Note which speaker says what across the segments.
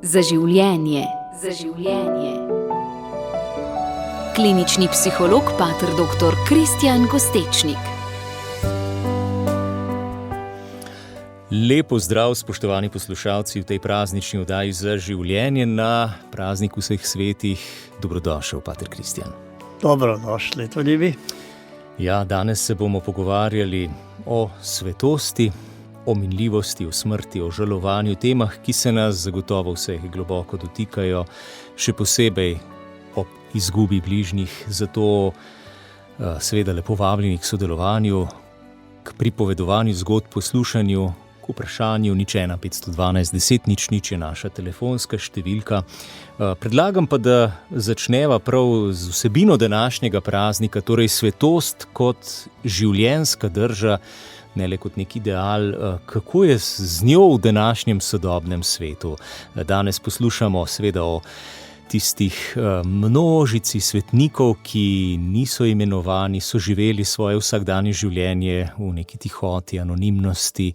Speaker 1: Za življenje. Za življenje. Klinični psiholog pater dr. Kristjan Kostečnik.
Speaker 2: Lep pozdrav, spoštovani poslušalci, v tej praznični oddaji Za življenje na praznik vseh svetih. Dobrodošel, pater Kristjan.
Speaker 3: Dobrodošli tudi vi.
Speaker 2: Ja, danes se bomo pogovarjali o svetosti, o minljivosti, o smrti, o žalovanju, temah, ki se nas zagotovo vseh globoko dotikajo, še posebej ob izgubi bližnjih. Zato seveda lepo vabljeni k sodelovanju, k pripovedovanju zgodb, poslušanju, k vprašanju. 01 512 10 00 je naša telefonska številka. Predlagam pa, da začneva prav z vsebino današnjega praznika, torej svetost kot življenjska drža, ne le kot nek ideal. Kako je z njo v današnjem sodobnem svetu? Danes poslušamo seveda o tistih množici svetnikov, ki niso imenovani, so živeli svoje vsakdanje življenje v neki tihoti, anonimnosti.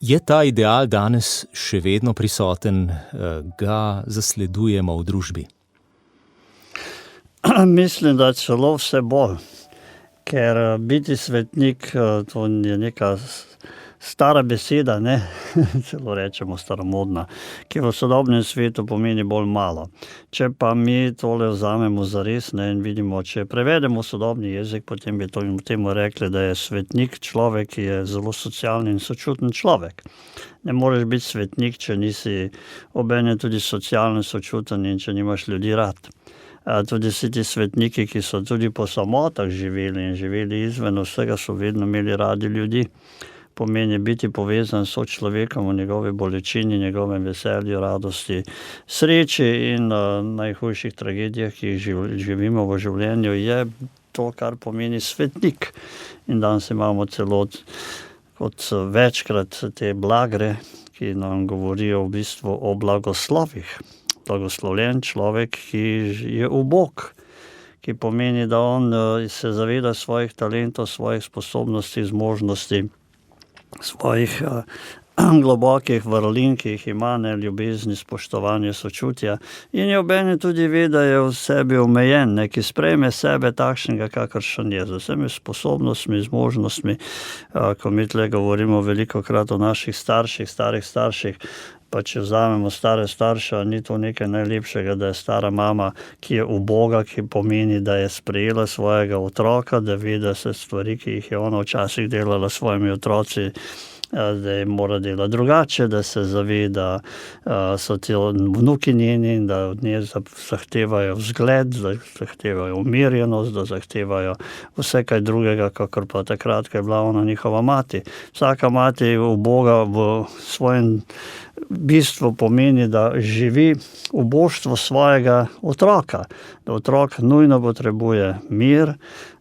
Speaker 2: Je ta ideal danes še vedno prisoten? Ga zasledujemo v družbi?
Speaker 3: Mislim, da celo vse bolj. Ker biti svetnik, to je neka stara beseda, ne? Celo rečemo staromodna, ki v sodobnem svetu pomeni bolj malo. Če pa mi tole vzamemo zares, ne, in vidimo, če prevedemo sodobni jezik, potem bi temu rekli, da je svetnik človek, ki je zelo socialni in sočuten človek. Ne moreš biti svetnik, če nisi obenem tudi socialno sočuten in če nimaš ljudi rad. Tudi vsi ti svetniki, ki so tudi po samotah živeli in živeli izven vsega, so vedno imeli radi ljudi. Pomeni biti povezan s človekom v njegovi bolečini, njegovem veselju, radosti, sreči in najhujših tragedijah, ki jih živimo v življenju, je to, kar pomeni svetnik. In danes imamo celo kot večkrat te blagre, ki nam govorijo v bistvu o blagoslovih. Blagoslovljen človek, ki je ubog, ki pomeni, da on se zaveda svojih talentov, svojih sposobnosti, zmožnosti, svojih globokih vrlin, ki jih ima, ne, ljubezni, spoštovanje, sočutja, in je obenem tudi ve, da je v sebi omejen, ne, ki sprejme sebe takšnega, kakršen je, z vsemi sposobnostmi, zmožnostmi. Ko mi tle govorimo velikokrat o naših starših, starih starših, pa če vzamemo stare starše, ni to nekaj najlepšega, da je stara mama, ki je uboga, ki pomeni, da je sprejela svojega otroka, da ve, da se stvari, ki jih je ona včasih delala s svojimi otroci, da je mora delati drugače, da se zave, da so ti vnuki njeni, da od nje zahtevajo vzgled, da zahtevajo umirjenost, da zahtevajo vse kaj drugega, kakor pa takrat, ko je bila ona njihova mati. Vsaka mati je uboga v svojem bistvu pomeni, da živi uboštvo svojega otroka, da otrok nujno potrebuje mir,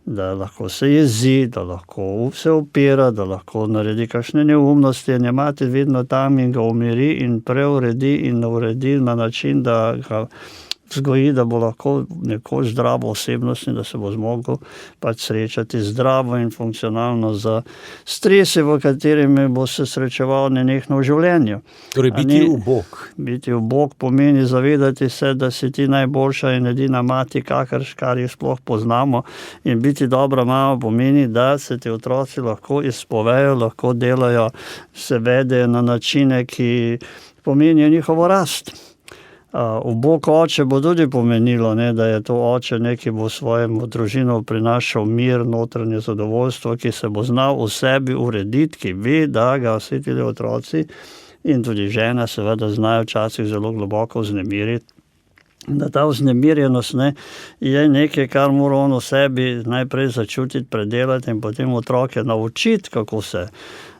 Speaker 3: da lahko se jezi, da lahko se opira, da lahko naredi kakšne neumnosti, in je mati vedno tam in ga umiri in preuredi in uredi na način, da ga vzgoji, da bo lahko nekoč zdravo osebnost in da se bo zmogel pač srečati zdravo in funkcionalno z stresi, v katerimi bo se srečeval nenehno v življenju.
Speaker 2: Torej biti ubog.
Speaker 3: Biti ubog pomeni zavedati se, da si ti najboljša in edina mati, kar jih sploh poznamo, in biti dobra mama pomeni, da se ti otroci lahko izpovejo, lahko delajo, se vedejo na načine, ki pomenijo njihovo rast. Ubog oče bo tudi pomenilo, ne, da je to oče, ki bo svojemu družino prinašal mir, notranje zadovoljstvo, ki se bo znal v sebi urediti, ki ve, da ga vsi ti otroci in tudi žena seveda znajo včasih zelo globoko vznemiriti. Da ta vznemirjenost, ne, je nekaj, kar mora on v sebi najprej začutiti, predelati in potem otroke naučiti, kako se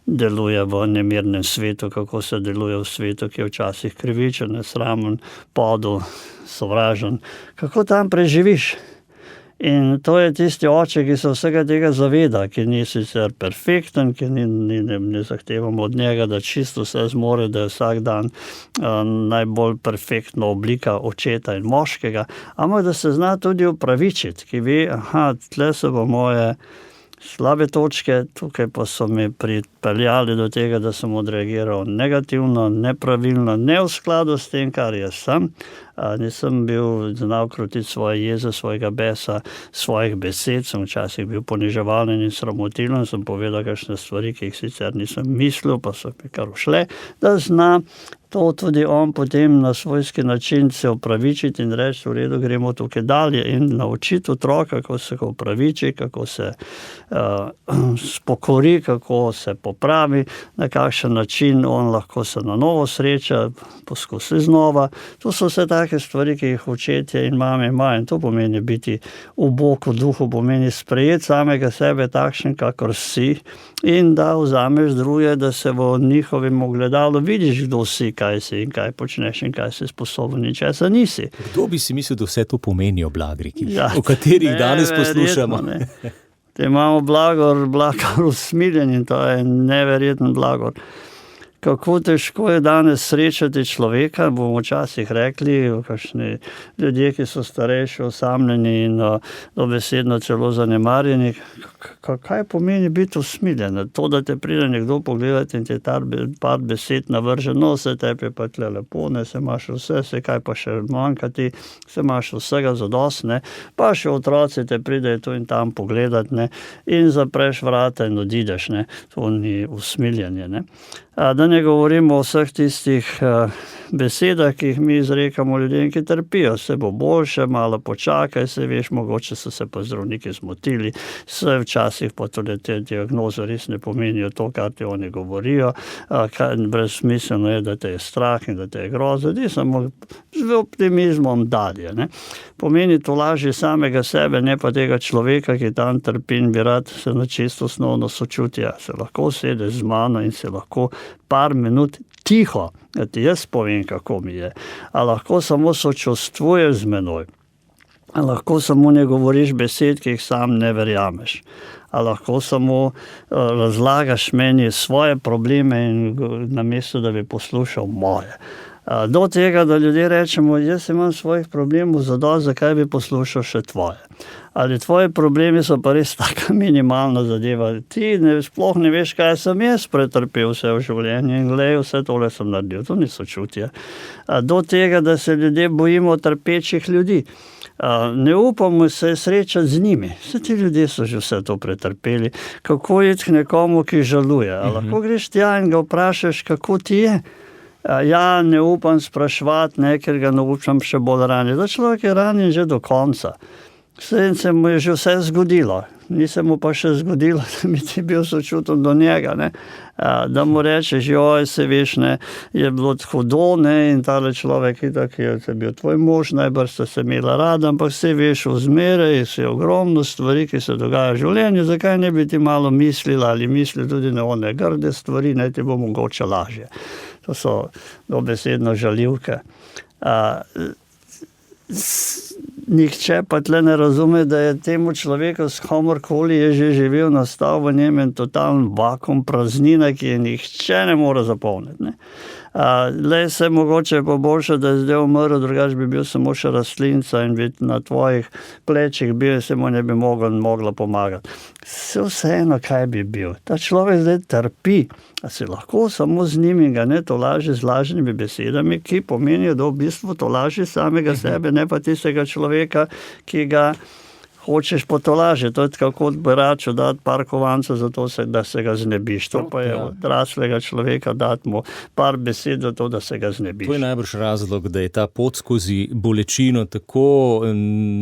Speaker 3: deluje v nemirnem svetu, kako se deluje v svetu, ki je včasih krivičen, nesramen, podel, sovražen. Kako tam preživiš? In to je tisti oče, ki se vsega tega zaveda, ki ni sicer perfekten, ki ne zahtevamo od njega, da čisto vse zmore, da je vsak dan najbolj perfektna oblika očeta in moškega, ampak da se zna tudi upravičiti, ki ve, tle se bo moje slabe točke, tukaj pa so me pripeljali do tega, da sem odreagiral negativno, nepravilno, ne v skladu s tem, kar jaz sem. Nisem bil znal krotiti svoje jeze, svojega besa, svojih besed, sem včasih bil poniževalen in sramotilen, sem povedal kakšne stvari, ki jih sicer nisem mislil, pa so mi kar ušle, da zna to tudi on potem na svojski način se opravičiti in reči, v redu, gremo tukaj dalje in naučiti otroka, kako se opraviči, kako se spokori, kako se popravi, na kakšen način on lahko se na novo sreča, poskusi znova. To so vse take stvari, ki jih očetje in mame imajo, in to pomeni biti ubog v duhu, pomeni sprejeti samega sebe takšen, kakor si, in da vzameš druge, da se v njihovem ogledalu vidiš, kdo si, kaj si in kaj počneš in kaj si sposoben in česa nisi.
Speaker 2: Kdo bi si mislil, da vse to pomenijo blagriki, o katerih danes poslušamo?
Speaker 3: Te imamo blagor usmiljen in to je neverjeten blagor. Kako težko je danes srečati človeka, bomo včasih rekli, kakšni ljudje, ki so starejši, osamljeni in dobesedno celo zanemarjeni. Kaj pomeni biti usmiljen? To, da te pride nekdo pogledati in ti par besed navrže, no, se tebi pa tle lepo, ne, se imaš vse, se kaj pa še manjka ti, se imaš vsega zadost, ne, pa še otroci te pridejo tu in tam pogledati, ne, in zapreš vrata in odideš, ne, to ni usmiljenje, ne. Da ne govorimo o vseh tistih besedah, ki jih mi izrekamo ljudem, ki trpijo. Se bo boljše, malo počakaj, se veš, mogoče so se pa zdravniki zmotili, se včasih pa tudi te diagnoze res ne pomenijo to, kar ti oni govorijo, brezsmiselno je, da te je strah in da te je groza, ti samo z optimizmom dalje, ne. Pomeni to laži samega sebe, ne pa tega človeka, ki tam trpi in bi rad se na čisto osnovno sočutje. Se lahko sede z mano in se lahko par minut tiho, da ti jaz povem, kako mi je. A lahko samo sočustvuješ z menoj. A lahko samo ne govoriš besed, ki jih sam ne verjameš. A lahko samo razlagaš meni svoje probleme in namesto, da bi poslušal moje. Do tega, da ljudje rečemo, jaz imam svojih problemov zadosti, zakaj bi poslušal še tvoje. Ali tvoji problemi so pa res taka minimalna zadeva. Ti sploh ne veš, kaj sem jaz pretrpel vse v življenju in glej, vse tole sem naredil. To ni sočutje. Do tega, da se ljudje bojimo trpečih ljudi. Ne upamo se srečati z njimi. Vse ti ljudje so že vse to pretrpeli. Kako iti k nekomu, ki žaluje? A lahko greš tja in ga vprašaš, kako ti je? Ja, ne upam spraševati, ne, ker ga naučam še bolj ranjen. Da človek je ranjen že do konca. Se mu je že vse zgodilo. Ni se mu pa še zgodilo, da bi ti bil sočuten do njega, ne. Da mu rečeš, joj, se veš, ne, je bilo hudo, ne, in tale človek itak je bil tvoj mož, najbrž sta se imela rada, ampak se veš, vzmeraj se ogromno stvari, ki se dogajajo v življenju, zakaj ne bi ti malo mislila ali mislil tudi na one grde stvari, naj ti bo mogoče lažje. To so dobesedno žaljivke. Nihče pa tle ne razume, da je temu človeku s komorkoli je že živel, nastal v njem en totalen vakuum, praznina, ki je nihče ne more zapolniti, ne. Le se mogoče pa boljše, da je zdaj umrl, drugače bi bil samo še rastlinca in bi na tvojih plečih bil, se mu ne bi mogla pomagati. Vseeno, kaj bi bil. Ta človek zdaj trpi, a si lahko samo z njim in ga ne tolaži z lažnimi besedami, ki pomenijo, da v bistvu tolaži samega sebe, ne pa tistega človeka, ki ga hočeš potolažiti. To je tako od beraču dati par kovancev za to, da se ga znebiš. To pa je odraslega človeka dati mu par besed za to, da se ga znebiš.
Speaker 2: To je najbrž razlog, da je ta pot skozi bolečino tako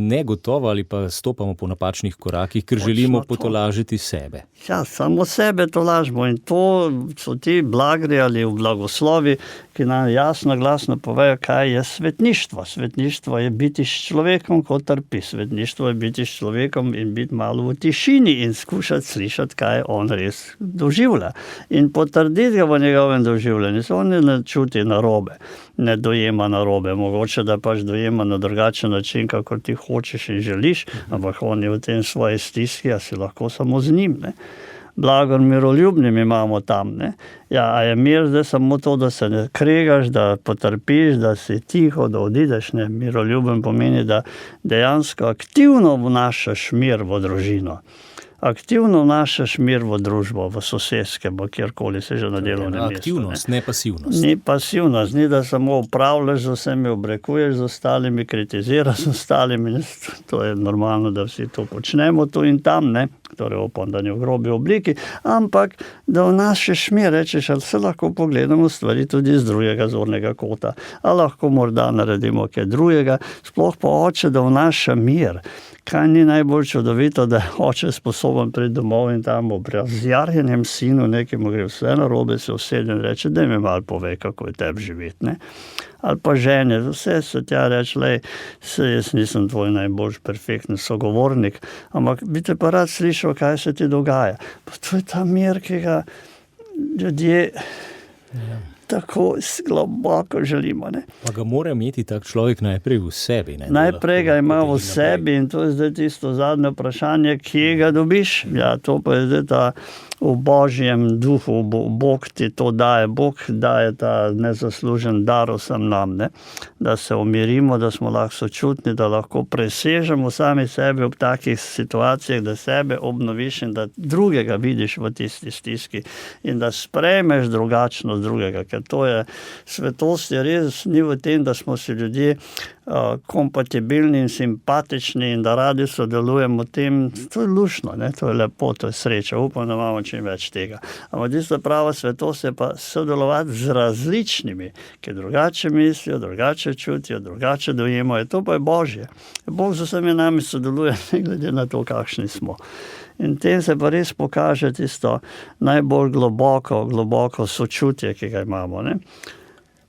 Speaker 2: negotova ali pa stopamo po napačnih korakih, ker želimo potolažiti sebe.
Speaker 3: Ja, samo sebe tolažimo in to so ti blagri ali blagoslovi, ki nam jasno glasno povejo, kaj je svetništvo. Svetništvo je biti s človekom, ko trpi. Svetništvo je biti s človekom in biti malo v tišini in skušati slišati, kaj on res doživlja. In potrditi ga v njegovem doživljanju. Se on ne čuti narobe, ne dojema narobe. Mogoče, da pač dojema na drugačen način, kako ti hočeš in želiš, ampak on je v tem svoje stiski, a si lahko samo z njim, ne. Blagor miroljubnim imamo tam, ne. Ja, a je mir zdaj samo to, da se ne kregaš, da potrpiš, da si tiho, da odideš, ne. Miroljuben pomeni, da dejansko aktivno vnašaš mir v družino. aktivno vnašaš mir v družbo, v sosedske, kjerkoli se že na delovnem mestu.
Speaker 2: Aktivnost, ne pasivnost.
Speaker 3: Ni pasivnost, ni da samo upravljaš z vsemi, obrekuješ z ostalimi, kritiziraš z ostalimi. To je normalno, da vsi to počnemo tu in tam, ne? Torej upam, da ni v grobi obliki, ampak da vnašaš mir, rečeš, ali se lahko pogledamo stvari tudi z drugega zornega kota, ali lahko morda naredimo kaj drugega, sploh pa oče, da vnaša mir. Kaj ni najbolj čudovito, da je oče sposoben priti domov in tam ob razjarjenem sinu, nekemu gre vse narobe, se usede in reče, daj mi malo povej, kako je tebi živeti, ne? Ali pa žene, vse se tja reče, lej, jaz nisem tvoj najbolj perfektni sogovornik, ampak bi te pa rad slišal, kaj se ti dogaja. Pa to je ta mir, ki ga ljudje tako globoko želimo, ne.
Speaker 2: Pa ga mora imeti tak človek najprej v sebi, ne.
Speaker 3: Najprej ga ima v sebi in to je zdaj tisto zadnje vprašanje, kje ga dobiš. Ja, to pa je zdaj ta v Božjem duhu, Bog ti to daje, Bog daje ta nezaslužen dar vsem nam, ne? Da se umirimo, da smo lahko sočutni, da lahko presežemo sami sebe ob takih situacijah, da sebe obnoviš in da drugega vidiš v tisti stiski in da sprejmeš drugačnost drugega, ker to je svetost, je res ni v tem, da smo si ljudje kompatibilni in simpatični in da radi sodelujemo v tem, to je luštno, ne? To je lepo, to je sreča, upam, da imamo čim več tega. Ampak tista prava svetost je pa sodelovati z različnimi, ki drugače mislijo, drugače čutijo, drugače dojemajo, to pa je Božje. Bog z vsemi nami sodeluje, ne glede na to, kakšni smo. In tem se pa res pokaže tisto najbolj globoko sočutje, ki ga imamo, ne?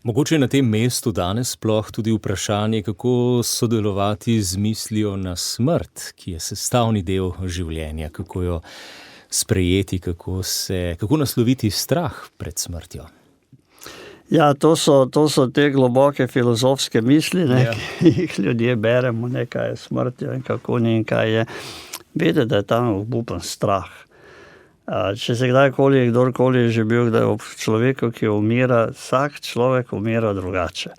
Speaker 2: Mogoče je na tem mestu danes sploh tudi vprašanje, kako sodelovati z mislijo na smrt, ki je sestavni del življenja, kako jo sprejeti, kako nasloviti strah pred smrtjo.
Speaker 3: Ja, to so te globoke filozofske misli, ne, ki jih ljudje beremo, ne, kaj je smrtjo in kako ni in kaj je. Vedete, da je tam obupen strah. Če se kdorkoli je že bil kdaj ob človeku, ki umira, vsak človek umira drugače.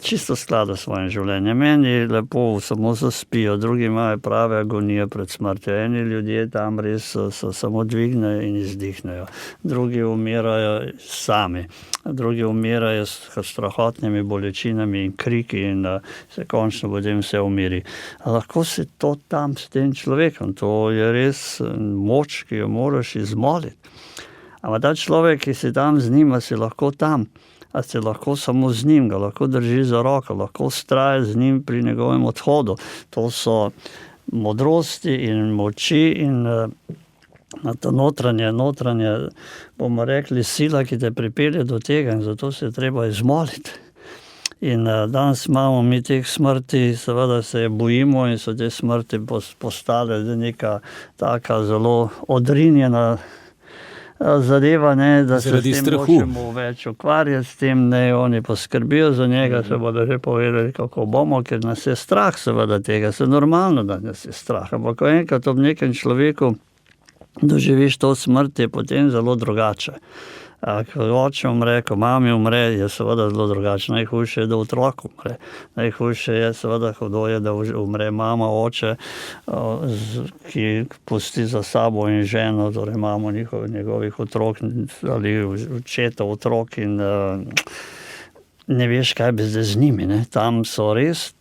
Speaker 3: Čisto v skladu s svojim življenjem. Eni lepo samo zaspijo, drugi imajo prave agonije pred smrtjo. Eni ljudje tam res so samo dvignejo in izdihnejo. Drugi umirajo sami. Drugi umirajo s strahotnimi bolečinami in kriki in se končno potem vse umiri. A lahko si to tam s tem človekom. To je res moč, ki jo moraš izmoliti. Ampak ta človek, ki si tam z njim, si lahko tam. A si lahko samo z njim, ga lahko drži za roko, lahko vztraja z njim pri njegovem odhodu. To so modrosti in moči in ta notranje, bomo rekli, sila, ki te pripelje do tega in zato se je treba izmoliti. In danes imamo mi teh smrti, seveda se bojimo in so te smrti postale neka taka zelo odrinjena zadeva, ne, da se s tem nočemo več ukvarjati, s tem ne, oni poskrbijo za njega, se bodo že povedali, kako bomo, ker nas je strah seveda tega, se normalno, da nas je strah, ampak ko enkrat ob nekem človeku doživiš to smrt, je potem zelo drugače. Ko oče umre, ko mami umre, je seveda zelo drugače. Najhujše je, da otrok umre. Najhujše je seveda, hudo je, da umre mama, oče, ki pusti za sabo in ženo, torej mamo njegovih otrok ali očetov otrok in ne veš, kaj bi zdaj z njimi, ne. Tam so res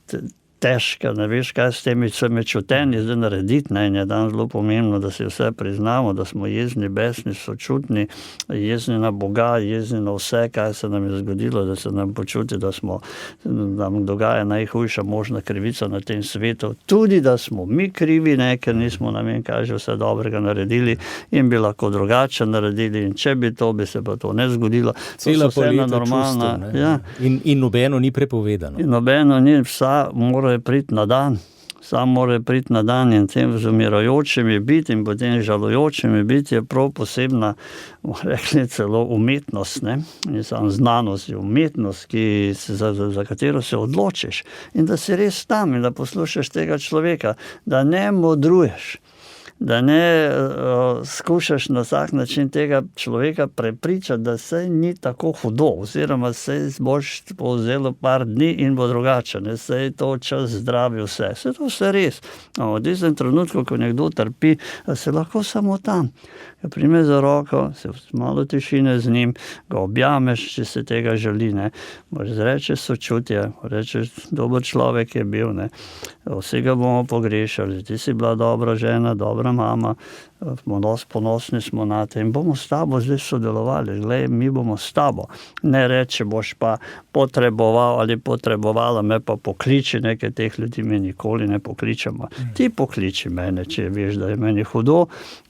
Speaker 3: težke, ne veš, kaj s temi čutenji zdaj narediti, ne, in je danes zelo pomembno, da si vse priznamo, da smo jezni, besni, sočutni, jezni na Boga, jezni na vse, kaj se nam je zgodilo, da se nam počuti, da nam dogaja najhujša možna krivica na tem svetu, tudi da smo mi krivi, ne, ker nismo nam vem kaj že vse dobrega naredili in bi lahko drugače naredili in če bi to, bi se pa to ne zgodilo.
Speaker 2: Cela paleta čustev, ne. Ja. In nobeno ni prepovedano.
Speaker 3: In nobeno ni, vsa morajo priti na dan. Sam mora priti na dan in tem z umirajočimi biti in potem žalujočimi biti je prav posebna, rekli celo umetnost, ne? In sam znanost je umetnost, za katero se odločiš. In da si res tam in da poslušaš tega človeka, da ne modruješ. da ne skušaš na vsak način tega človeka prepričati, da se ni tako hudo, oziroma se boš povzelo par dni in bo drugače, ne, se je to čas zdravi vse. Se to vse res. V tistem trenutku, ko nekdo trpi, se lahko samo tam. Ga prime za roko, se malo tišine z njim, ga objameš, če se tega želi, ne. Reče sočutje, rečeš, dober človek je bil, ne. Vsi ga bomo pogrešali, ti si bila dobra žena, dobra mama, ponosni smo na te in bomo s tabo zdaj sodelovali. Glej, mi bomo s tabo. Ne reči, boš pa potreboval ali potrebovala, me pa pokliči, nekaj teh ljudi mi nikoli ne pokličemo. Ti pokliči mene, če veš, da je meni hudo,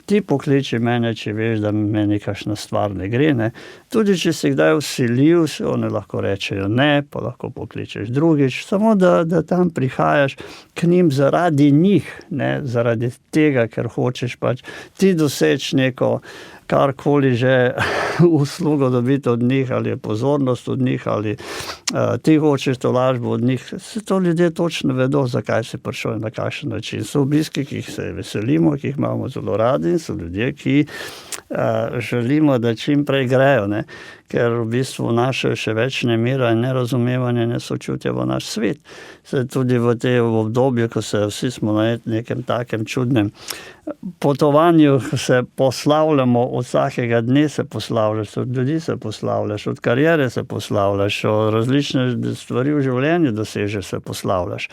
Speaker 3: ti pokliči mene, če veš, da meni kakšna stvar ne gre, ne. Tudi če si kdaj vsiljiv, se oni lahko rečejo ne, pa lahko pokličeš drugič, samo da tam prihajaš k njim zaradi njih, ne, zaradi tega, ker hočeš pač ti doseči neko karkoli že uslugo dobiti od njih, ali je pozornost od njih, ali ti hočeš tolažbo od njih. Se to ljudje točno vedo, zakaj si prišel in na kakšen način. So obiski, ki jih se veselimo, ki jih imamo zelo radi, in so ljudje, ki želimo, da čim prej grejo, ne? Ker v bistvu vnašajo še več nemira in nerazumevanja, nesočutja v naš svet. Se tudi v tem obdobju, ko se vsi smo na nekem takem čudnem potovanju, se poslavljamo, od vsakega dne se poslavljaš, od ljudi se poslavljaš, od kariere se poslavljaš, od različne stvari v življenju dosežeš, se poslavljaš.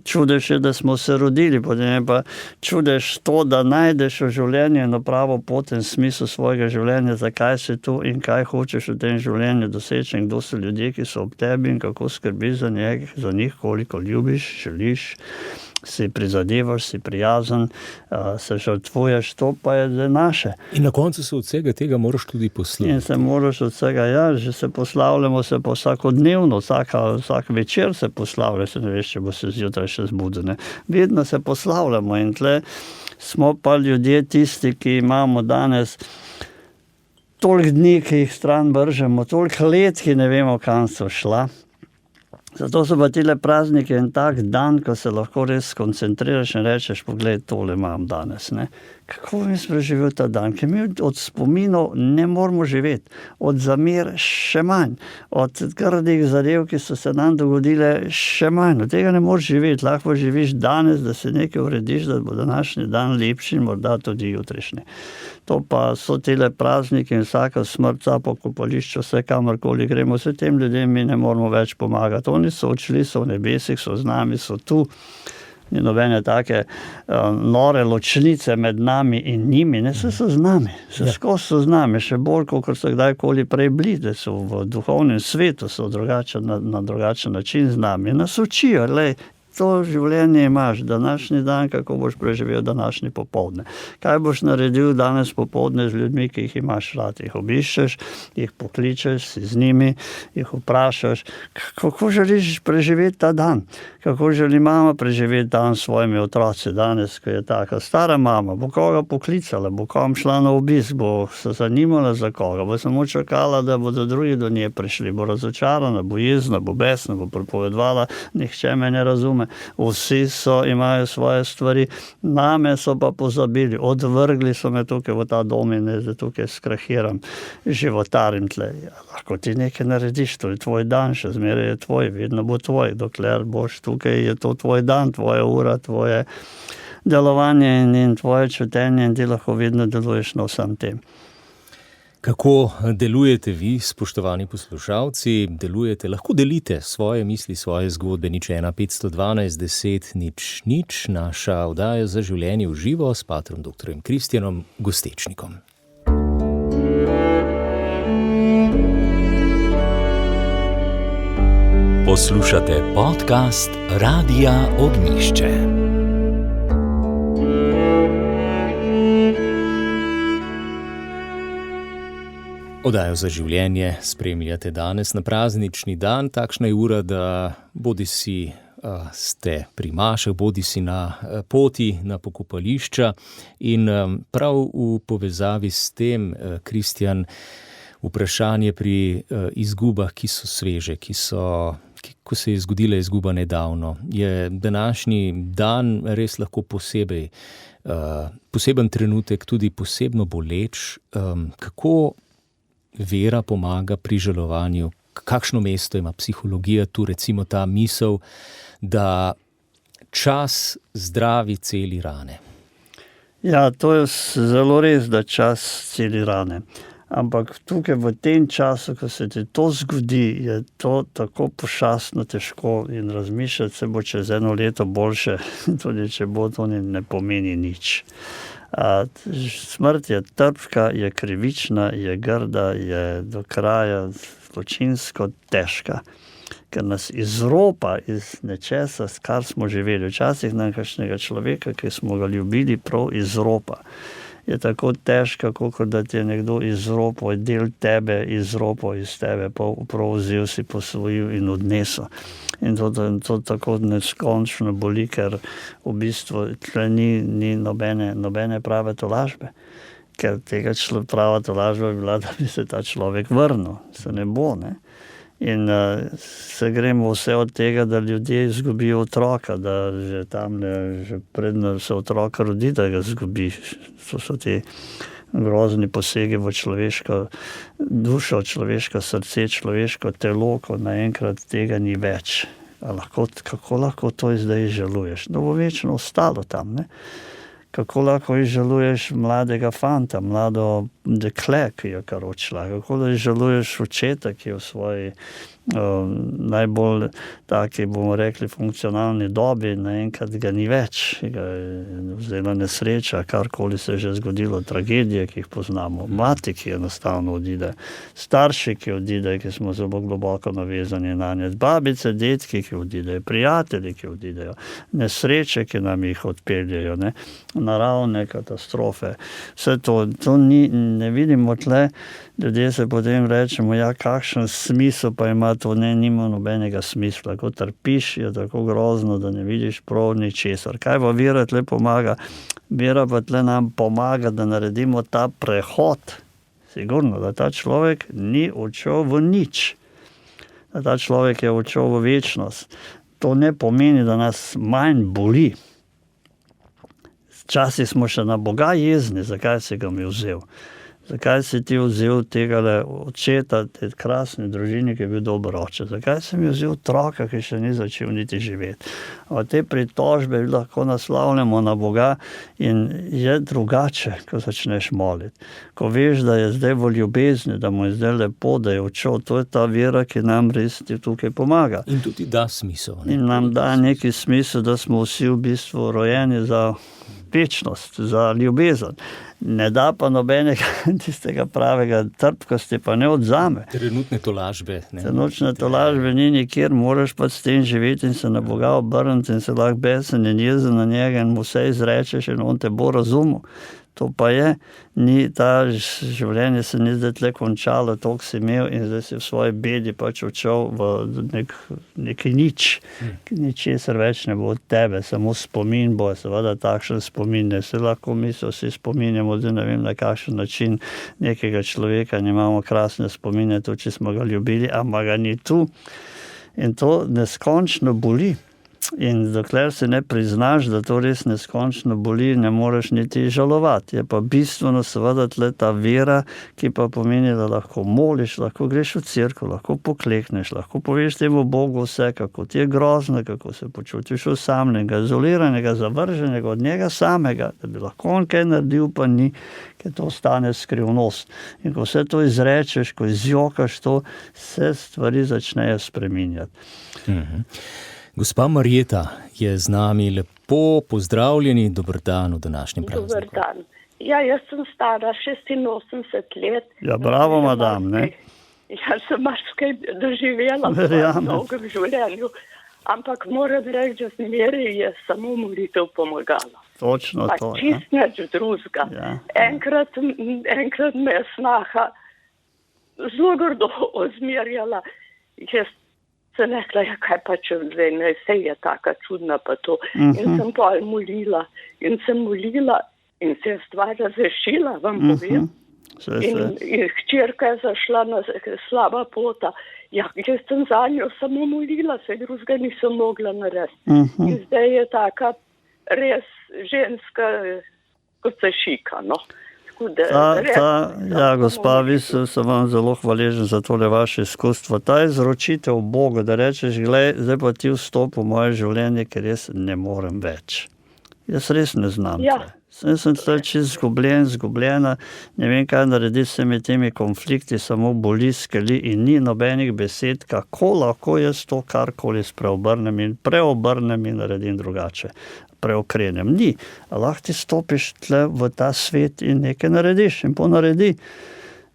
Speaker 3: Čudež je, da smo se rodili, potem je pa čudež to, da najdeš v življenju eno pravo pot in smisel svojega življenja, zakaj si tu in kaj hočeš v tem življenju doseči in kdo so ljudje, ki so ob tebi in kako skrbiš za njih, koliko ljubiš, želiš, si prizadevaš, si prijazen, se žrtvuješ, to pa je naše.
Speaker 2: In na koncu se od vsega tega moraš tudi poslaviti.
Speaker 3: In se moraš od vsega, že se poslavljamo se pa vsakodnevno, vsak večer se poslavlja, se ne veš, če bo se zjutraj še zbudil, ne. Vedno se poslavljamo in tle smo pa ljudje tisti, ki imamo danes toliko dni, ki jih stran vržemo, toliko let, ki ne vemo, kam so šla. Zato so pa tile prazniki en tak dan, ko se lahko res skoncentriraš in rečeš, poglej, tole imam danes, ne. Kako bom jaz preživel ta dan? Ker mi od spominov ne moramo živeti, od zamer še manj, od grdih zadev, ki so se nam dogodile, še manj. Od tega ne moreš živeti, lahko živiš danes, da se nekaj urediš, da bo današnji dan lepši in morda tudi jutrišnji. To pa so tile prazniki in vsaka smrt, pokopališče, vse kamorkoli gremo, vse tem ljudem mi ne moramo več pomagati. Oni so odšli, so v nebesih, so z nami, so tu. Ni nobene take nore ločnice med nami in njimi, ne, so z nami, skozi so z nami, še bolj, kot so kdajkoli prej bili, da so v duhovnem svetu, so na drugačen način z nami. Nas učijo, lej, to življenje imaš, današnji dan, kako boš preživel današnji popoldne. Kaj boš naredil danes popoldne z ljudmi, ki jih imaš rad, jih obiščeš, jih pokličeš, si z njimi, jih vprašaš, kako želiš preživeti ta dan, kako želi mama preživeti dan s svojimi otroci danes, ko je taka stara mama, bo koga poklicala, bo kom šla na obisk, bo se zanimala za koga, bo samo čakala, da bodo drugi do nje prišli, bo razočarana, bo jezna, bo besna, bo pripovedovala, nihče me ne razume. Vsi imajo svoje stvari, name so pa pozabili, odvrgli so me tukaj v ta dom in zdaj tukaj skrahiram, životarim tle. Lahko ti nekaj narediš, to je tvoj dan, še zmeraj je tvoj, vedno bo tvoj, dokler boš tukaj, je to tvoj dan, tvoja ura, tvoje delovanje in tvoje čutenje in ti lahko vedno deluješ na vsem tem.
Speaker 2: Kako delujete vi, spoštovani poslušalci? Lahko delite svoje misli, svoje zgodbe, 01 512 10 00, naša oddaja za življenje v živo s patrom dr. Kristjanom Gostečnikom.
Speaker 4: Poslušate podcast Radia Ognjišče.
Speaker 2: Oddajo za življenje spremljate danes na praznični dan, takšna je ura, da bodisi ste pri mašah, bodisi na poti na pokopališča in prav v povezavi s tem, Kristjan, vprašanje pri izgubah, ki so sveže, ki ko se je zgodila izguba nedavno, je današnji dan res lahko poseben trenutek, tudi posebno boleč. Kako vera pomaga pri žalovanju? Kakšno mesto ima psihologija tu, recimo ta misel, da čas zdravi celi rane?
Speaker 3: Ja, to je zelo res, da čas celi rane. Ampak tukaj v tem času, ko se ti to zgodi, je to tako pošastno težko in razmišljati se bo čez 1 leto boljše, tudi če bo to ne pomeni nič. Smrt je trpka, je krivična, je grda, je do kraja zločinsko težka, ker nas izropa iz nečesa, kar smo živeli. Včasih nam kakšnega človeka, ki smo ga ljubili, prav izropa. Je tako težka, kot da ti je nekdo izropal, del tebe izropal iz tebe, prav vzel si, posvojil in odnesel. In to tako neskončno boli, ker v bistvu tle ni nobene prave tolažbe. Ker tega prava tolažba bi bila, da bi se ta človek vrnil. Se ne bo, ne? In se gremo vse od tega, da ljudje izgubijo otroka, da že predno se otroka rodi, da ga izgubi. To so ti grozni posegi v človeško dušo, človeško srce, človeško telo, ko naenkrat tega ni več. Kako lahko to zdaj žaluješ? No, bo večno ostalo tam, ne? Kako lahko izžaluješ mladega fanta, mlado dekle, ki je kar odšla? Kako da izžaluješ očeta, ki je v svoji najbolj taki, bomo rekli, funkcionalni dobi, naenkrat ga ni več, ga je vzela nesreča, karkoli se je že zgodilo, tragedije, ki jih poznamo, mati, ki enostavno odide, starši, ki odide, ki smo zelo globoko navezani na nje, babice, detki, ki odidejo, prijatelji, ki odidejo, nesreče, ki nam jih odpeljejo, ne? Naravne katastrofe. Vse to ni, ne vidimo tle, ljudje se potem rečemo, ja, kakšen smisel pa ima to, nima nobenega smisla. Ko trpiš, je tako grozno, da ne vidiš prav ničesar. Kaj pa vera tle pomaga? Vera pa tle nam pomaga, da naredimo ta prehod. Sigurno, da ta človek ni odšel v nič. Da ta človek je odšel v večnost. To ne pomeni, da nas manj boli. Včasih smo še na Boga jezni, zakaj si ga mi vzel. Zakaj si ti vzel tegale očeta, te krasne družine, ki je bil dober oče? Zakaj si mi vzel otroka, ki še ni začel niti živeti? Te pritožbe lahko naslavljamo na Boga in je drugače, ko začneš moliti. Ko veš, da je zdaj v ljubezni, da mu je zdaj lepo, da je odšel, to je ta vera, ki nam res tukaj pomaga.
Speaker 2: In tudi da smisel. Ne?
Speaker 3: In nam da neki smisel, da smo vsi v bistvu rojeni za večnost, za ljubezen. Ne da pa nobenega tistega pravega trpkosti, pa ne odzame.
Speaker 2: Trenutne tolažbe.
Speaker 3: Trenutne tolažbe ni nikjer, moraš pa s tem živeti in se na Boga obrniti in se lahko besen in jezen na njega in mu vse izrečeš in on te bo razumel. To pa je, ta življenje se ni zdaj tle končalo, toliko si imel in zdaj si v svoji bedi pač odšel v neki nič. Ničesar več ne bo od tebe, samo spomin bo, seveda takšen spomin, ne se lahko mi se vsi spominjamo, zdaj ne vem na kakšen način nekega človeka, ne imamo krasne spomine, to, če smo ga ljubili, ampak ga ni tu. In to neskončno boli. In dokler si ne priznaš, da to res neskončno boli, ne moreš niti žalovati. Je pa bistveno seveda tle ta vera, ki pa pomeni, da lahko moliš, lahko greš v cerkev, lahko poklekneš, lahko poveš temu Bogu vse, kako ti je grozno, kako se počutiš osamljenega, izoliranega, zavrženega od njega samega, da bi lahko on kaj naredil, pa ni, ker to ostane skrivnost. In ko vse to izrečeš, ko izjokaš to, se stvari začnejo spreminjati.
Speaker 2: Gospa Marjeta je z nami, lepo pozdravljeni, dober dan v današnjem prazniku.
Speaker 5: Dober dan. Ja, jaz sem stara 86 let.
Speaker 3: Ja, bravo, madam, ne?
Speaker 5: Ja, sem marsikaj doživela v dolgem življenju, ampak moram reči, da zmeraj je samo molitev pomagala.
Speaker 3: Točno to,
Speaker 5: ja. Čist nič drugega. Ja. Enkrat me je snaha zelo grdo ozmerjala. Jaz sem rekla, ja, kaj pa če zdaj, ne, sej je taka čudna pa to. In sem pa molila in se je stvar razrešila, vam povem. In hčerka je zašla na slaba pota. Ja, jaz sem za njo samo molila, se drugega nisem mogla narediti. In zdaj je taka res ženska, kot se šika, no.
Speaker 3: Gospa, sem vam zelo hvaležen za tole vaše izkustvo. Ta izročitev Bogu, da rečeš, glej, zdaj pa ti vstop v moje življenje, ker jaz ne morem več. Jaz res ne znam. Sem tle čist zgubljena, ne vem, kaj narediti s vsemi temi konflikti, samo boli, skeli in ni nobenih besed, kako lahko jaz to karkoli preobrnem in naredim drugače. Preokrenem. Ni. Lahko ti stopiš tle v ta svet in nekaj narediš in ponaredi.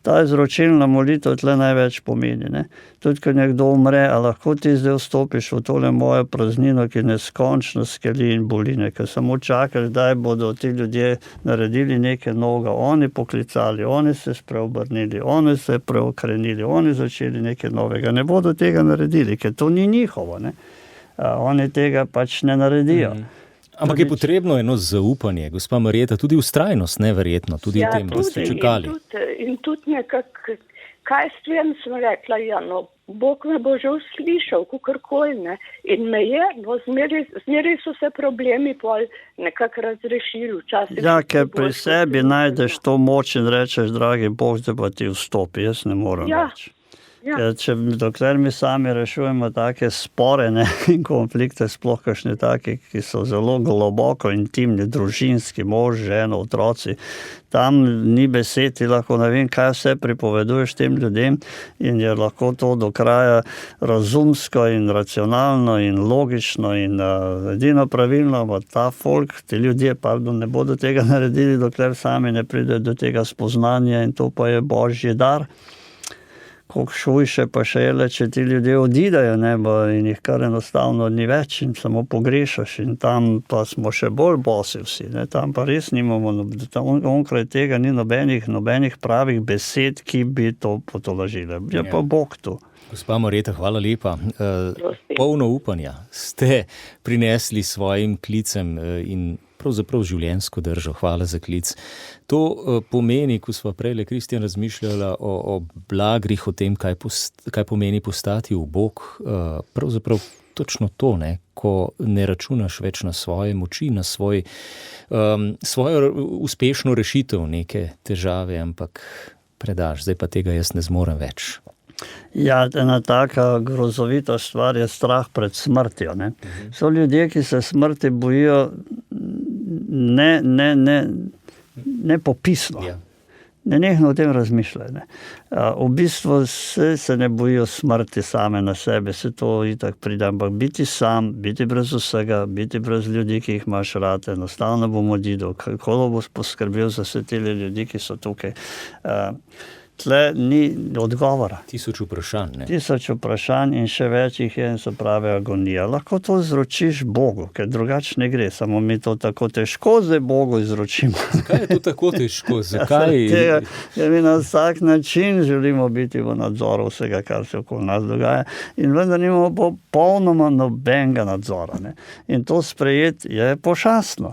Speaker 3: Ta izročilna molitev tle največ pomeni. Ne? Tudi, ko nekdo umre, a lahko ti zdaj vstopiš v tole mojo praznino, ki neskončno skeli in boli, ker samo čakaš, da bodo ti ljudje naredili nekaj novega, oni poklicali, oni se spreobrnili, oni se preokrenili, oni začeli nekaj novega. Ne bodo tega naredili, ker to ni njihovo. Ne? Oni tega pač ne naredijo.
Speaker 2: Ampak je potrebno eno zaupanje, gospa Marjeta, tudi vztrajnost, neverjetno, tudi v tem, da ste čakali.
Speaker 5: In tudi nekako, kaj s tem sem rekla, Bog me bo že uslišal, kakorkoli, ne. In me je, zmeri so se problemi pol nekako razrešili.
Speaker 3: Ker pri sebi najdeš to moč in rečeš, dragi Bog, zdaj pa ti vstopi, jaz ne morem več. Dokler mi sami rešujemo take spore in konflikte, sploh kakšne take, ki so zelo globoko intimni, družinski, mož, žena, otroci, tam ni besed, ti lahko ne vem, kaj vse pripoveduješ tem ljudem in je lahko to do kraja razumsko in racionalno in logično in edino pravilno, pa ta folk, ti ljudje, ne bodo tega naredili, dokler sami ne pridejo do tega spoznanja in to pa je Božji dar. Koliko šujše pa še je, če ti ljudje odidejo in jih kar enostavno ni več in samo pogrešaš in tam pa smo še bolj bosi vsi. Tam pa res nimamo, onkraj tega ni nobenih pravih besed, ki bi to potolažile. Je pa Bog tu.
Speaker 2: Gospa Marjeta, hvala lepa. Polno upanja ste prinesli svojim klicem in pravzaprav življenjsko držo. Hvala za klic. To pomeni, ko sva prejle, Kristjan, razmišljala o blagrih, o tem, kaj pomeni postati v Bog. Pravzaprav točno to, ko ne računaš več na svoje moči, na svojo uspešno rešitev neke težave, ampak predaš, zdaj pa tega jaz ne zmorem več.
Speaker 3: Ja, ena taka grozovita stvar je strah pred smrtjo. So ljudje, ki se smrti bojijo ne popisno. Nenehno o tem razmišljajo. V bistvu se ne bojijo smrti same na sebe, se to itak pride, ampak biti sam, biti brez vsega, biti brez ljudi, ki jih imaš rad, enostavno bom odidel, kako bo poskrbel za vse te ljudi, ki so tukaj. Tle ni odgovora.
Speaker 2: Tisoč
Speaker 3: vprašanj in še več jih je in se pravi agonija. Lahko to izročiš Bogu, ker drugače ne gre, samo mi to tako težko zdaj Bogu izročimo.
Speaker 2: Zakaj je to tako težko? Zakaj?
Speaker 3: Mi na vsak način želimo biti v nadzoru vsega, kar se okoli nas dogaja in vendar nimamo popolnoma nobenega nadzora. In to sprejeti je pošastno.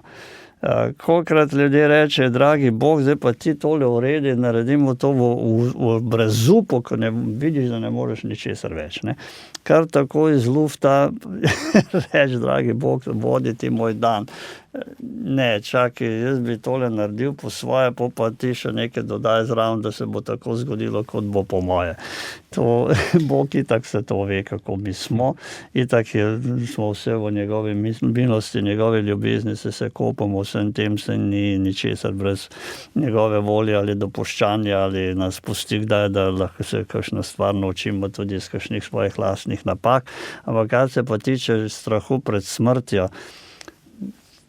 Speaker 3: Kolikrat ljudje reče, dragi Bog, zdaj pa ti tole uredi, naredimo to v brezupu, ko ne vidiš, da ne moreš ničesar več. Kar tako iz lufta reči, dragi Bog, vodi ti moj dan. Ne, čakaj, jaz bi tole naredil po svoje, pa ti še nekaj dodaj zraven, da se bo tako zgodilo, kot bo po moje. Bog itak se to ve, kako mi smo. Itak smo vse v njegovi milosti, njegovi ljubezni, se kopamo vsem tem, se ni ničesar brez njegove volje ali dopuščanja, ali nas pusti kdaj, da lahko se kakšno stvar naučimo tudi iz kakšnih svojih lastnih napak. Ampak kar se pa tiče strahu pred smrtjo,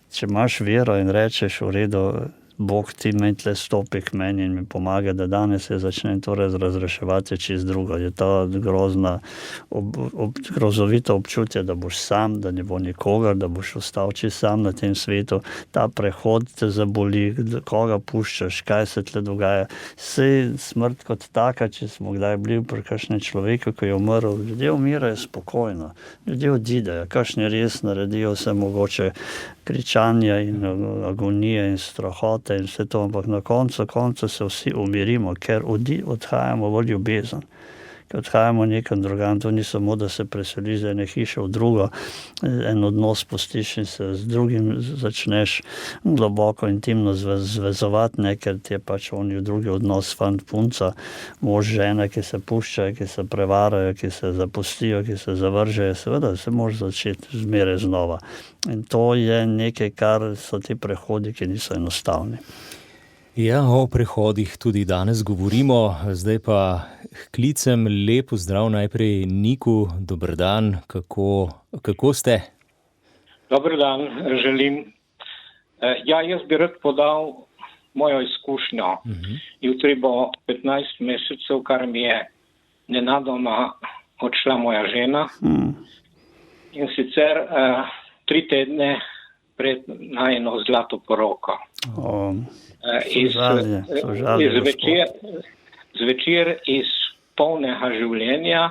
Speaker 3: če imaš vero in rečeš, v redu, Bog ti meni tle stopi k meni in mi pomaga, da danes se začne to razreševati čez drugo. Je to grozovito občutje, da boš sam, da ne bo nikogar, da boš ostal čez sam na tem svetu. Ta prehod te zaboli, koga puščaš, kaj se tle dogaja. Sej smrt kot taka, če smo kdaj bili pri kakšnem človeku, ko je umrl, ljudje umirajo spokojno. Ljudje odidejo, kakšni res naredijo vse mogoče, kričanja in agonije in strahote in vse to, ampak na koncu se vsi umirimo, ker odhajamo v ljubezen. Ker odhajamo nekam drugam, to ni samo, da se preseliš z ene hiše v drugo, en odnos pustiš in se z drugim začneš globoko intimno zvezovati, ne, ker ti je pač oni drugi odnos, fant, punca, mož, žena, ki se puščajo, ki se prevarajo, ki se zapustijo, ki se zavržejo, seveda se moraš začeti zmeraj znova. In to je nekaj, kar so ti prehodi, ki niso enostavni.
Speaker 2: Ja, o prehodih tudi danes govorimo, zdaj pa klicem lep pozdrav najprej Niku, dober dan, kako ste?
Speaker 6: Dober dan, želim. Jaz bi rad podal mojo izkušnjo. Jutri bo 15 mesecev, kar mi je nenadoma odšla moja žena. In sicer 3 tedne pred najino zlato poroko. Zvečer iz polnega življenja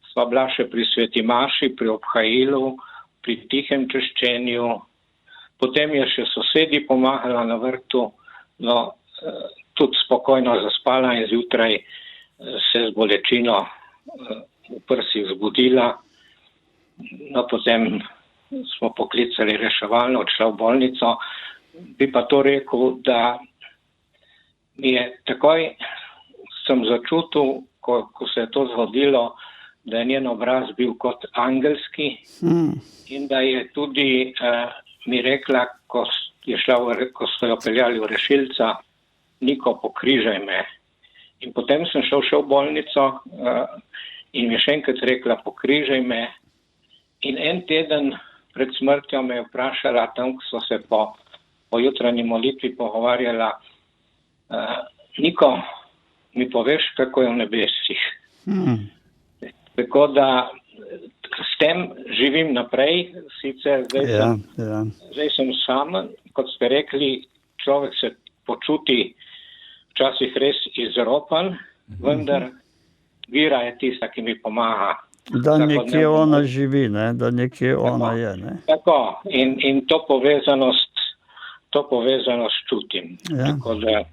Speaker 6: sva bila še pri sveti maši, pri obhajilu, pri tihem češčenju. Potem je še sosedi pomagala na vrtu, tudi spokojno zaspala in zjutraj se z bolečino v prsih zbudila. Potem smo poklicali reševalno, odšla v bolnico. Bi pa to rekel, da mi je takoj sem začutil, ko se je to zgodilo, da je njen obraz bil kot angelski in da je tudi mi rekla, ko so jo peljali v rešilca, Niko, pokrižaj me. In potem sem šel še v bolnico in mi še enkrat rekla, pokrižaj me. In en teden pred smrtjo me je vprašala, tam so se po jutranji molitvi pogovarjala, Niko, mi poveš, kako je v nebesih. Tako da s tem živim naprej, sicer zdaj sem sam, kot ste rekli, človek se počuti včasih res izropan, vendar Vira je tista, ki mi pomaga.
Speaker 3: Da nekje ona živi, ne? Da nekje ona je. Ne?
Speaker 6: Tako, in to povezanost čutim.
Speaker 3: Ja.
Speaker 6: Tako da,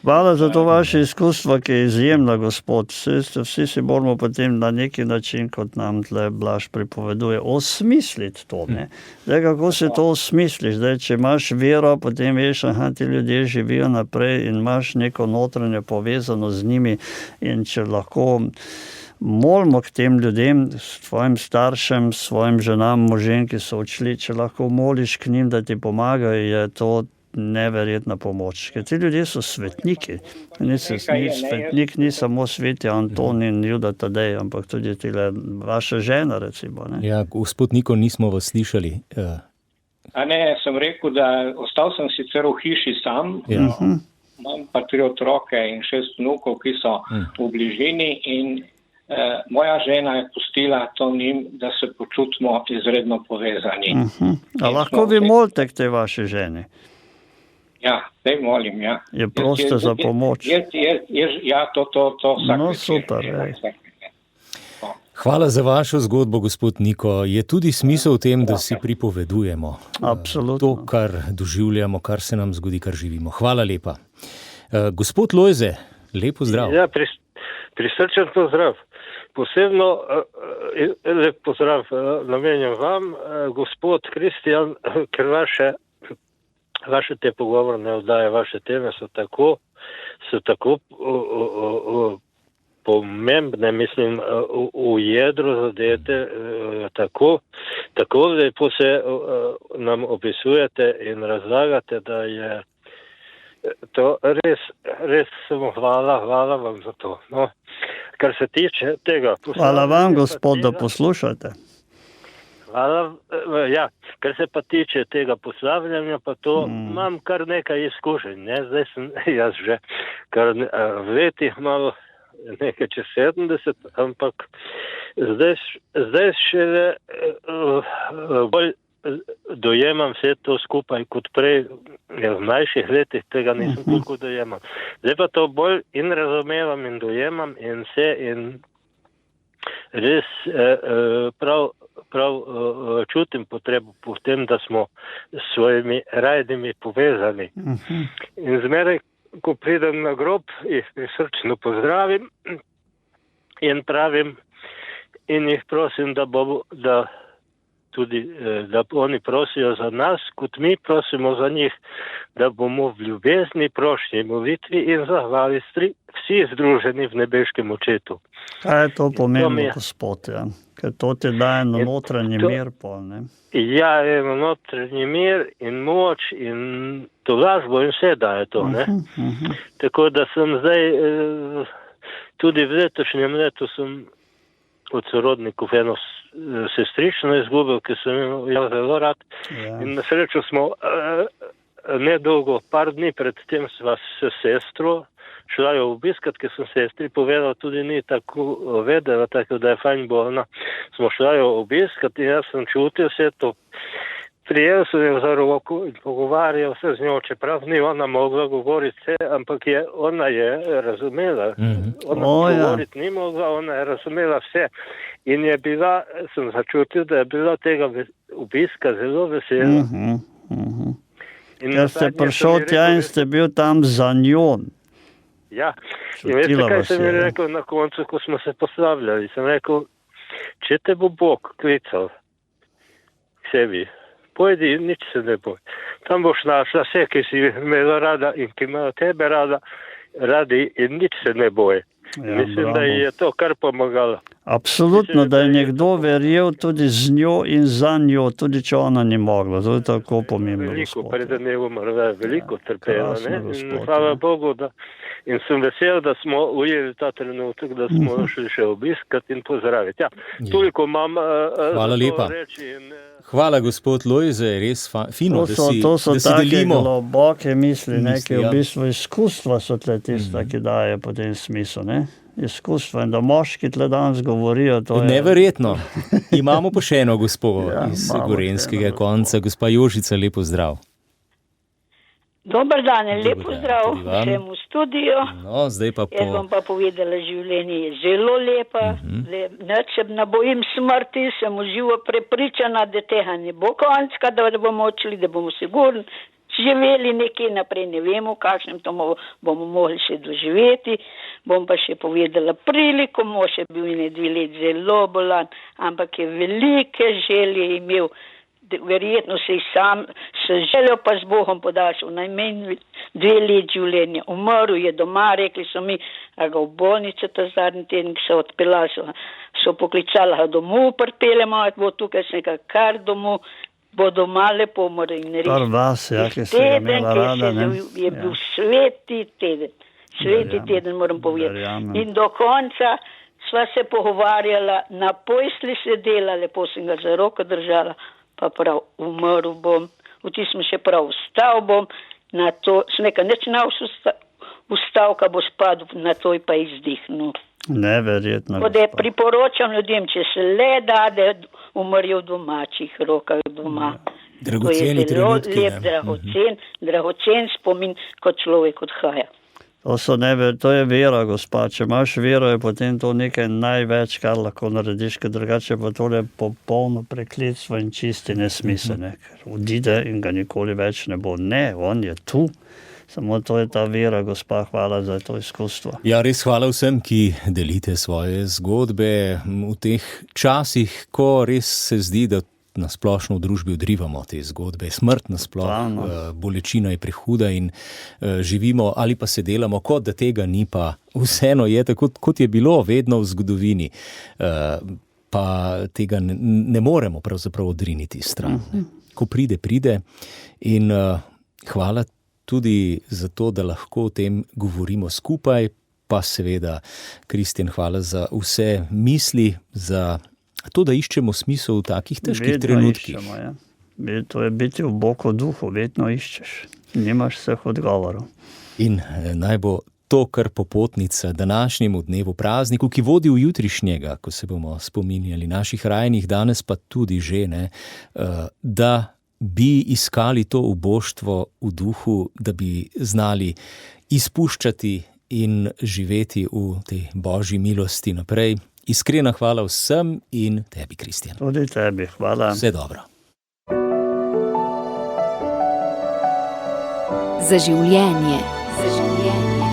Speaker 3: hvala za to vaše izkustvo, ki je izjemna, gospod. Vsi si moramo potem na neki način, kot nam tle Blaž pripoveduje, osmisliti to. Ne? Zdaj, kako se to osmisliš? Zdaj, če imaš vero, potem veš, ti ljudje živijo naprej in imaš neko notranje povezano z njimi in če lahko molimo k tem ljudem, svojim staršem, svojim ženam, možem, ki so odšli, če lahko moliš k njim, da ti pomagajo, je to neverjetna pomoč. Ker ti ljudje so svetniki. Svetnik ni samo sveti Anton in Juda Tadej, ampak tudi vaša žena, recimo. Ne?
Speaker 2: Ja, gospod Niko, nismo vas slišali.
Speaker 6: Sem rekel, da ostal sem sicer v hiši sam, imam pa 3 otroke in 6 vnukov, ki so v bližini in moja žena je pustila to njim, da se počutimo izredno povezani.
Speaker 3: A lahko vi molite k tej vaši ženi?
Speaker 6: Ja, zdaj molim, ja.
Speaker 3: Je proste za pomoč.
Speaker 6: Ja, to vsak.
Speaker 3: No, super.
Speaker 2: Hvala za vašo zgodbo, gospod Niko. Je tudi smisel v tem, da si pripovedujemo.
Speaker 3: Absolutno.
Speaker 2: To, kar doživljamo, kar se nam zgodi, kar živimo. Hvala lepa. Gospod Lojze, lep pozdrav.
Speaker 7: Ja, prisrčen pozdrav. Posebno lep pozdrav namenjam vam, gospod Kristjan, ker vaše te pogovorne oddaje, vaše teme so tako pomembne, mislim, v jedru zadete, tako lepo se nam opisujete in razlagate, da je to res samo hvala vam za to. No, kar se tiče tega...
Speaker 3: Hvala vam, gospod, da poslušate.
Speaker 7: Ja, kar se pa tiče tega poslavljanja, pa to imam kar nekaj izkušenj. Ne? Zdaj sem jaz že kar v letih malo nekaj čez 70, ampak zdaj še bolj dojemam vse to skupaj kot prej. V mlajših letih tega nisem toliko dojemal. Zdaj pa to bolj in razumevam in dojemam in vse in res prav prav čutim potrebo po tem, da smo s svojimi rajdimi povezani. In zmeraj, ko pridem na grob, jih prisrčno pozdravim in pravim in jih prosim, da oni prosijo za nas, kot mi prosimo za njih, da bomo v ljubezni, prošnji, molitvi in zahvali vsi združeni v nebeškem očetu.
Speaker 3: Kaj je to pomembno, gospod? Ja? Ker to ti daje na notranji mir pol, ne?
Speaker 7: Ja, eno notranji mir in moč in tolažbo in vse daje to, ne? Tako da sem zdaj, tudi v letošnjem letu sem od sorodnikov eno sestrično izgubil, ki sem jo zelo rad. Ja. In na srečo smo nedolgo, par dni pred tem sva s sestro šla jo obiskat, ker sem sestri povedal, tudi ni tako vedela, tako da je fajn bolna. Smo šla jo obiskat in jaz sem čutil vse to. Prijel sem jo za roko in pogovarjal se z njo, čeprav ni ona mogla govoriti vse, ampak ona je razumela. Ona govoriti ni mogla, ona je razumela vse. In je bila, sem začutil, da je bila tega obiska zelo vesela.
Speaker 3: Ker ste prišel tja in ste bil tam za njo.
Speaker 7: Ja, in veste, kaj sem mi rekel na koncu, ko smo se poslavljali? Sem rekel, če te bo Bog klical k sebi, pojdi, nič se ne boj. Tam boš našla vse, ki si imela rada in ki imajo tebe radi in nič se ne boj. Ja, mislim, da je to kar pomagalo.
Speaker 3: Absolutno, da je nekdo verjel tudi z njo in za njo, tudi če ona ni mogla. To je tako pomembno,
Speaker 7: veliko
Speaker 3: gospod.
Speaker 7: Preden je umrla, veliko trpela, ne? In hvala Bogu, in sem vesel, da smo ujeli ta trenutek, da smo šli še obiskat in pozdraviti. Ja, toliko imam
Speaker 2: hvala lepa.
Speaker 7: Reči in...
Speaker 2: Hvala, gospod Lojze, res fino,
Speaker 3: to so
Speaker 2: da si
Speaker 3: take
Speaker 2: delimo.
Speaker 3: globoke misli, ki v bistvu izkustva so tle tista, ki daje potem smisel, ne? Izkustva in da moški tle danes govorijo, to je...
Speaker 2: Neverjetno. Imamo pa še eno gospo iz gorenskega konca, gospa Jožica, lepo zdrav.
Speaker 8: Dober dan, lepo zdrav vsem v studio.
Speaker 2: No, zdaj pa
Speaker 8: Jaz bom pa povedala, življenje je zelo lepa, nič se ne bojim smrti, sem uživo prepričana, da tega ne bo konca, da bomo odšli, da bomo sigurno živeli nekje naprej, ne vemo, kakšnem to bomo mogli še doživeti. Bom pa še povedala priliko, mož je bil 2 leti zelo bolan, ampak je velike želje imel, verjetno se sam se želel pa z Bogom podaljšal najmanj 2 leti življenja. Umrl je doma, rekli so mi, a ga v bolnico ta zadnji teden, ki so odpeljali, so poklicali ga domov, prpeljemo, bo tukaj se nekaj kar domov, bo doma lepo umrl in reči.
Speaker 3: Kar vas, ki se ga imela rada, ne?
Speaker 8: Je bil sveti teden, moram povedati. In do konca sva se pogovarjala, na posli sedela, lepo sem ga za roko držala, pa prav, umrl bom, v tistem še prav vstal bom, na to, sem nekaj neč ustavka bo spadl, na to je pa izdihnul.
Speaker 3: Neverjetno.
Speaker 8: Tako da priporočam ljudem, če se le da, da umrjo v domačih rokah doma.
Speaker 2: Dragoceni trenutki.
Speaker 8: To je zelo lep, dragocen spomin, kot človek odhaja.
Speaker 3: To je vera, gospa. Če imaš vero, je potem to nekaj največ, kar lahko narediš, ker drugače pa to je popolno prekletstvo in čisti nesmisel, ne? Ker odide in ga nikoli več ne bo. Ne, on je tu. Samo to je ta vera, gospa, hvala za to izkustvo.
Speaker 2: Ja, res hvala vsem, ki delite svoje zgodbe v teh časih, ko res se zdi, da na splošno v družbi odrivamo te zgodbe. Smrt nasploh, bolečina je prehuda in živimo ali pa se delamo, kot da tega ni, pa vseeno je tako, kot je bilo vedno v zgodovini. Pa tega ne moremo pravzaprav odriniti stran. Ko pride in hvala tudi za to, da lahko o tem govorimo skupaj, pa seveda, Kristjan, hvala za vse misli, za to, da iščemo smisel v takih težkih trenutkih.
Speaker 3: Iščemo, ja. To je biti v Bogu duhu, vedno iščeš. Nimaš vseh odgovorov.
Speaker 2: In naj bo to kar popotnica današnjemu dnevu prazniku, ki vodi v jutrišnjega, ko se bomo spominjali naših rajnih, danes pa tudi že, da bi iskali to uboštvo v duhu, da bi znali izpuščati in živeti v tej Božji milosti naprej. Iskrena hvala vsem in tebi, Kristjan.
Speaker 3: Tudi tebi, hvala.
Speaker 2: Vse dobro.
Speaker 1: Za življenje. Za življenje.